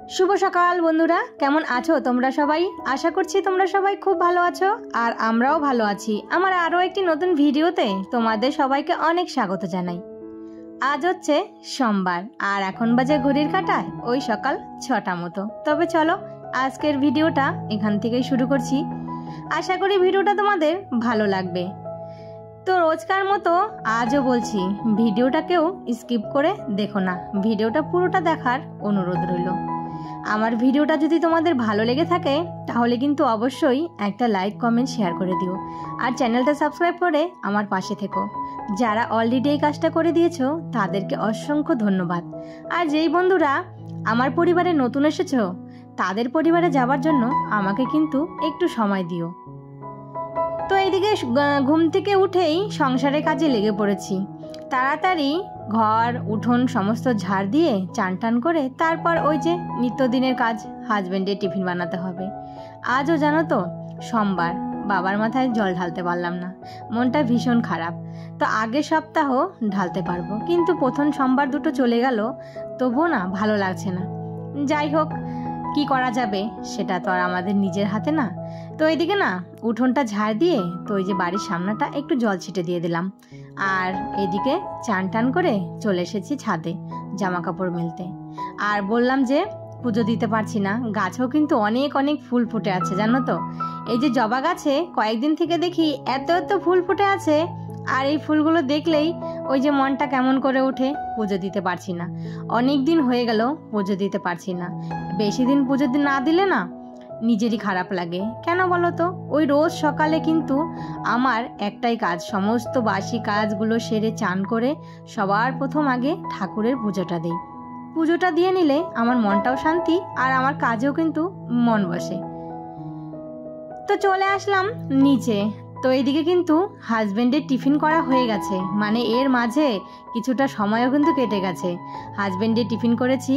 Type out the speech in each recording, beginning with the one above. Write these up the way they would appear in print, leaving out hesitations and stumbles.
शुभ सकाल बंधुरा केमन आछो तोमरा सबाई आशा करछि तोमरा सबाई खूब भालो आछो और आमराओ भालो आछि। आमार आरो एकटी नतुन भिडियोते तोमादेर सबाइके अनेक स्वागत जानाई। आज होच्छे सोमवार और एखन बाजे घड़िर काटाय ओई सकाल 6टा मतो। तबे चलो आजकेर भिडियोटा एखान थेकेई शुरू करछि। आशा करी भिडियोटा तोमादेर भालो लागबे। तो रोजकार मतो आजও बोलছি ভিডিওটাকেও স্কিপ করে দেখো না, ভিডিওটা পুরোটা দেখার অনুরোধ রইল। আমার ভিডিওটা যদি তোমাদের ভালো লেগে থাকে তাহলে কিন্তু অবশ্যই একটা লাইক কমেন্ট শেয়ার করে দিও আর চ্যানেলটা সাবস্ক্রাইব করে আমার পাশে থেকো। যারা অলরেডি এই কাজটা করে দিয়েছো তাদেরকে অসংখ্য ধন্যবাদ। আর যেই বন্ধুরা আমার পরিবারে নতুন এসেছো তাদের পরিবারে যাবার জন্য আমাকে কিন্তু একটু সময় দিও। তো এইদিকে ঘুম থেকে উঠেই সংসারের কাজে লেগে পড়েছি। তাড়াতাড়ি ঘর উঠোন সমস্ত ঝাড় দিয়ে চান টান করে তারপর ওই যে নিত্যদিনের কাজ, হাজবেন্ডের টিফিন বানাতে হবে। আজও জানো তো সোমবার, বাবার মাথায় জল ঢালতে পারলাম না, মনটা ভীষণ খারাপ। তো আগের সপ্তাহ ঢালতে পারবো, কিন্তু প্রথম সোমবার দুটো চলে গেল, তবুও না ভালো লাগছে না। যাই হোক, কি করা যাবে, সেটা তো আর আমাদের নিজের হাতে না। তো এইদিকে না উঠোনটা ঝাড় দিয়ে তো ওই যে বাড়ির সামনাটা একটু জল ছিটে দিয়ে দিলাম আর এদিকে চান টান করে চলে এসেছি ছাদে জামা কাপড় মেলতে। আর বললাম যে পুজো দিতে পারছি না, গাছেও কিন্তু অনেক অনেক ফুল ফুটে আছে জানো তো। এই যে জবা গাছে কয়েকদিন থেকে দেখি এত এত ফুল ফুটে আছে, আর এই ফুলগুলো দেখলেই ওই যে মনটা কেমন করে ওঠে। পুজো দিতে পারছি না, অনেক দিন হয়ে গেল পুজো দিতে পারছি না। বেশি দিন পুজো না দিলে না নিজেরই খারাপ লাগে। কেন বলো তো, ওই রোজ সকালে কিন্তু আমার একটাই কাজ, সমস্ত বাসি কাজগুলো সেরে চান করে সবার প্রথম আগে ঠাকুরের পুজোটা দিই। পুজোটা দিয়ে নিলে আমার মনটাও শান্তি আর আমার কাজেও কিন্তু মন বসে। তো চলে আসলাম নিচে। তো এইদিকে কিন্তু হাজবেন্ডের টিফিন করা হয়ে গেছে, মানে এর মাঝে কিছুটা সময়ও কিন্তু কেটে গেছে। হাজবেন্ডের টিফিন করেছি,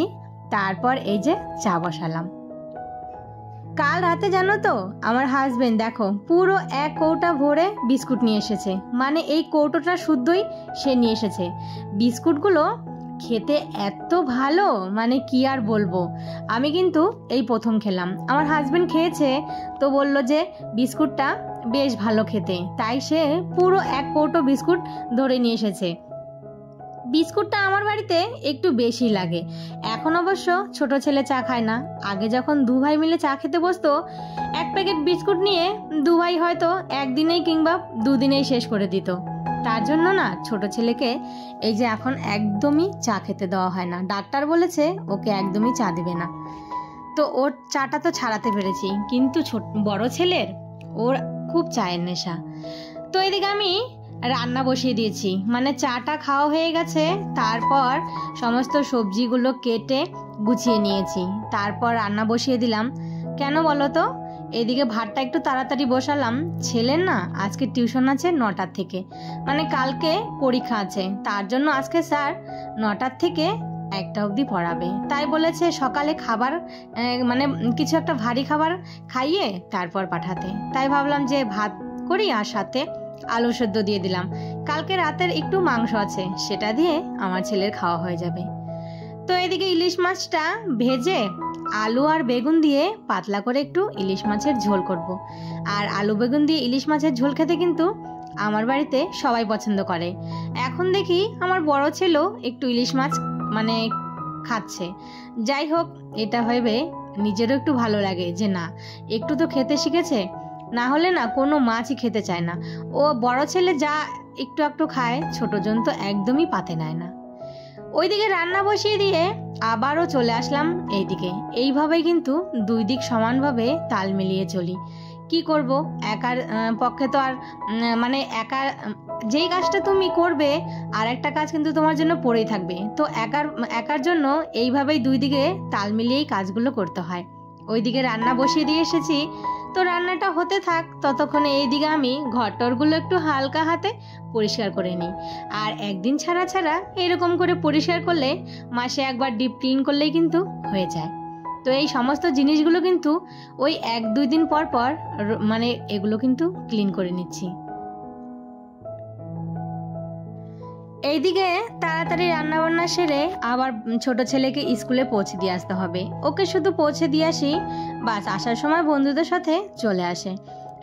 তারপর এই যে চা বসালাম। কাল রাতে জানো তো আমার হাজবেন্ড দেখো পুরো এক কৌটা ভরে বিস্কুট নিয়ে এসেছে, মানে এই কৌটোটা শুদ্ধই সে নিয়ে এসেছে। বিস্কুটগুলো খেতে এত ভালো, মানে কি আর বলবো। আমি কিন্তু এই প্রথম খেলাম, আমার হাজবেন্ড খেয়েছে তো বলল যে বিস্কুটটা বেশ ভালো খেতে, তাই সে পুরো এক কৌটো বিস্কুট ধরে নিয়ে এসেছে। বিস্কুটটা আমার বাড়িতে একটু বেশি লাগে। এখন অবশ্য ছোট ছেলে চা খায় না, আগে যখন দু ভাই মিলে চা খেতে বসতো এক প্যাকেট বিস্কুট নিয়ে দু ভাই হয়তো একদিনেই কিংবা দুদিনেই শেষ করে দিত। তার জন্য না ছোট ছেলেকে এই যে এখন একদমই চা খেতে দেওয়া হয় না, ডাক্তার বলেছে ওকে একদমই চা দিবে না। তো ওর চাটা তো ছাড়াতে পেরেছি, কিন্তু বড় ছেলের ওর খুব চায়ের নেশা। তো এদিকে আমি রান্না বসিয়ে দিয়েছি, মানে চাটা খাওয়া হয়ে গেছে, তারপর সমস্ত সবজিগুলো কেটে গুছিয়ে নিয়েছি, তারপর রান্না বসিয়ে দিলাম। কেন বলো তো, এদিকে ভাতটা একটু তাড়াতাড়ি বসালাম। ছেলের না আজকে টিউশন আছে 9টার থেকে, মানে কালকে পরীক্ষা আছে, তার জন্য আজকে স্যার 9টার থেকে 1টা অবধি পড়াবে। তাই বলেছে সকালে খাবার মানে কিছু একটা ভারী খাবার খাইয়ে তারপর পাঠাতে। তাই ভাবলাম যে ভাত করি আর সাথে আলু সেদ্ধ দিয়ে দিলাম। কালকে রাতের একটু মাংস আছে, সেটা দিয়ে আমার ছেলের খাওয়া হয়ে যাবে। তো এদিকে ইলিশ মাছটা ভেজে আলু আর বেগুন দিয়ে পাতলা করে একটু ইলিশ মাছের ঝোল করব। আর আলু বেগুন দিয়ে ইলিশ মাছের ঝোল খেতে কিন্তু আমার বাড়িতে সবাই পছন্দ করে। এখন দেখি আমার বড় ছেলেও একটু ইলিশ মাছ মানে খাচ্ছে। যাই হোক, এটা ভেবে নিজেরও একটু ভালো লাগে যে না একটু তো খেতে শিখেছে, না হলে না কোনো মাছই খেতে চায় না। ও বড় ছেলে যা একটু একটু খায়, ছোটজন তো একদমই পাতে নেয় না। ওইদিকে রান্না বসিয়ে দিয়ে আবারও চলে আসলাম এইদিকে। এইভাবেই কিন্তু দুই দিক সমানভাবে তাল মিলিয়ে চলি। কি করব, একার পক্ষে তো আর মানে যেই কাজটা তুমি করবে আর একটা কাজ কিন্তু তোমার জন্য পড়েই থাকবে। তো একার জন্য এইভাবেই দুই দিকে তাল মিলিয়েই কাজগুলো করতে হয়। ওইদিকে রান্না বসিয়ে দিয়ে এসেছি, তো রান্নাটা হতে থাক, ততক্ষণে এইদিকে আমি ঘরটরগুলো একটু হালকা হাতে পরিষ্কার করে নিই। আর একদিন ছাড়া ছাড়া এরকম করে পরিষ্কার করলে মাসে একবার ডিপ ক্লিন করলেই কিন্তু হয়ে যায়। তো এই সমস্ত জিনিসগুলো কিন্তু ওই 1-2 দিন পর পর মানে এগুলো কিন্তু ক্লিন করে নিচ্ছি। এইদিকে তাড়াতাড়ি রান্নাবান্না সেরে আবার ছোট ছেলেকে স্কুলে পৌঁছে দিয়ে আসতে হবে। ওকে শুধু পৌঁছে দিয়ে আসি, বাস আসার সময় বন্ধুদের সাথে চলে আসে।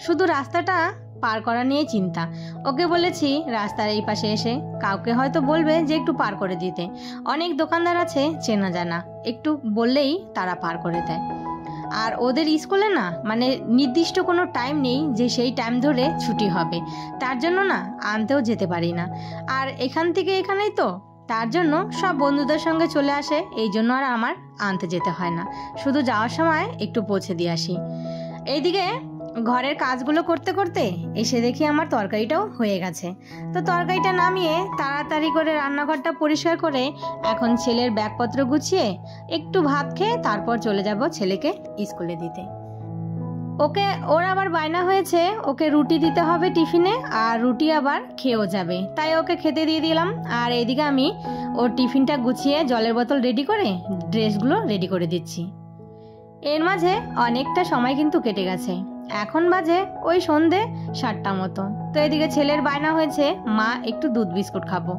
শুধু রাস্তাটা পার করা নিয়ে চিন্তা। ওকে বলেছি রাস্তার এই পাশে এসে কাউকে হয়তো বলবে যে একটু পার করে দিতে। অনেক দোকানদার আছে চেনা জানা, একটু বললেই তারা পার করে দেয়। আর ওদের স্কুলে না মানে নির্দিষ্ট কোনো টাইম নেই যে সেই টাইম ধরে ছুটি হবে, তার জন্য না আনতেও যেতে পারি না। আর এখান থেকে এখানেই তো, তার জন্য সব বন্ধুদের সঙ্গে চলে আসে, এই জন্য আর আমার আনতে যেতে হয় না, শুধু যাওয়ার সময় একটু পৌঁছে দিয়ে আসি। এইদিকে ঘরের কাজগুলো করতে করতে এসে দেখি আমার তরকারিটাও হয়ে গেছে। তো তরকারিটা নামিয়ে তাড়াতাড়ি করে রান্নাঘরটা পরিষ্কার করে এখন ছেলের ব্যাগপত্র গুছিয়ে একটু ভাত খেয়ে তারপর চলে যাব ছেলেকে স্কুলে দিতে। ওর আবার বায়না হয়েছে ওকে রুটি দিতে হবে টিফিনে, আর রুটি আবার খেয়েও যাবে, তাই ওকে খেতে দিয়ে দিলাম। আর এইদিকে আমি ওর টিফিনটা গুছিয়ে জলের বোতল রেডি করে ড্রেসগুলো রেডি করে দিচ্ছি। এর মাঝে অনেকটা সময় কিন্তু কেটে গেছে, এখন বাজে ওই সন্ধে 7টা মতো। তো এদিকে ছেলের বায়না হয়েছে মা একটু দুধ বিস্কুট খাবো,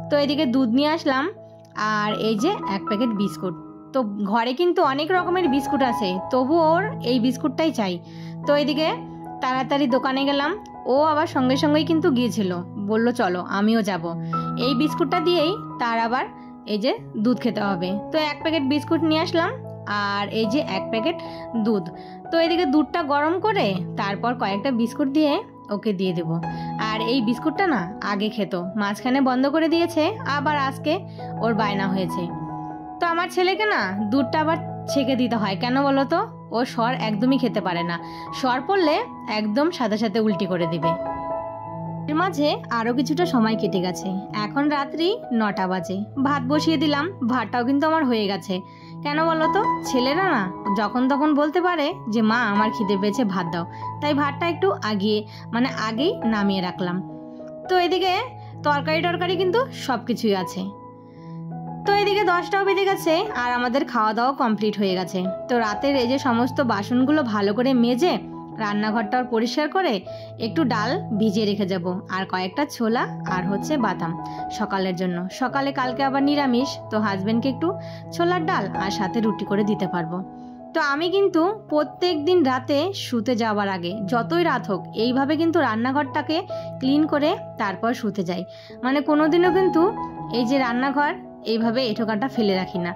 তো এদিকে দুধ নিয়ে আসলাম আর এই যে 1 প্যাকেট বিস্কুট। তো ঘরে কিন্তু অনেক রকমের বিস্কুট আছে, তবু ওর এই বিস্কুটটাই চাই। তো এদিকে তাড়াতাড়ি দোকানে গেলাম, ও আবার সঙ্গে সঙ্গেই কিন্তু গিয়েছিল, বলল চলো আমিও যাব। এই বিস্কুটটা দিয়েই তার আবার এই যে দুধ খেতে হবে। তো 1 প্যাকেট বিস্কুট নিয়ে আসলাম আর এই যে 1 প্যাকেট দুধ। তো এদিকে দুধটা গরম করে তারপর কয়েকটা বিস্কুট দিয়ে ওকে দিয়ে দেব। আর এই বিস্কুটটা না আগে খেত, মাঝখানে বন্ধ করে দিয়েছে, আবার আজকে ওর বায়না হয়েছে। তো আমার ছেলেকে না দুধটা আবার ছেঁকে দিতে হয়, কেন বলো তো? ও সর একদমই খেতে পারে না, সর পড়লে একদম সাথে সাথে উল্টি করে দিবে। এর মাঝে আরও কিছুটা সময় কেটে গেছে, এখন রাত্রি 9টা বাজে। ভাত বসিয়ে দিলাম, ভাতটাও কিন্তু আমার হয়ে গেছে। কেন বলো তো? ছেলেরা না যখন তখন বলতে পারে যে মা আমার খিদে পেয়েছে ভাত দাও, তাই ভাতটা একটু আগেই নামিয়ে রাখলাম। তো এদিকে তরকারি কিন্তু সব কিছুই আছে। তো এদিকে 10টাও বেজে গেছে আর আমাদের খাওয়া দাওয়া কমপ্লিট হয়ে গেছে। তো রাতের এই যে সমস্ত বাসনগুলো ভালো করে মেজে রান্নাঘরটাও পরিষ্কার করে একটু ডাল ভিজিয়ে রেখে যাব, আর কয়েকটা ছোলা আর হচ্ছে বাদাম সকালের জন্য। সকালে কালকে আবার নিরামিষ, তো হাজবেন্ডকে একটু ছোলার ডাল আর সাথে রুটি করে দিতে পারবো। তো আমি কিন্তু প্রত্যেক দিন রাতে শুতে যাওয়ার আগে যতই রাত হোক এইভাবে কিন্তু রান্নাঘরটাকে ক্লিন করে তারপর শুতে যাই। মানে কোনোদিনও কিন্তু এই যে রান্নাঘর এইভাবে এঁঠোকাটা ফেলে রাখি না,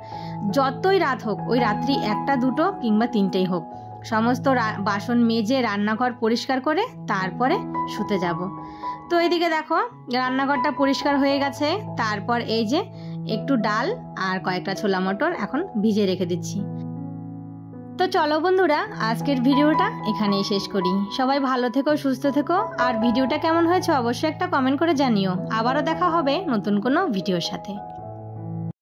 যতই রাত হোক, ওই রাত্রি 1টা 2টো কিংবা 3টেই হোক, সমস্ত বাসন মেজে রান্নাঘর পরিষ্কার করে তারপরে শুতে যাব। তো এদিকে দেখো রান্নাঘরটা পরিষ্কার হয়ে গেছে, তারপর এই যে একটু ডাল আর কয়েকটা ছোলা মটর এখন ভিজিয়ে রেখে দিচ্ছি। তো চলো বন্ধুরা, আজকের ভিডিওটা এখানেই শেষ করি। সবাই ভালো থেকো, সুস্থ থেকো, আর ভিডিওটা কেমন হয়েছে অবশ্যই একটা কমেন্ট করে জানিও। আবারও দেখা হবে নতুন কোনো ভিডিওর সাথে।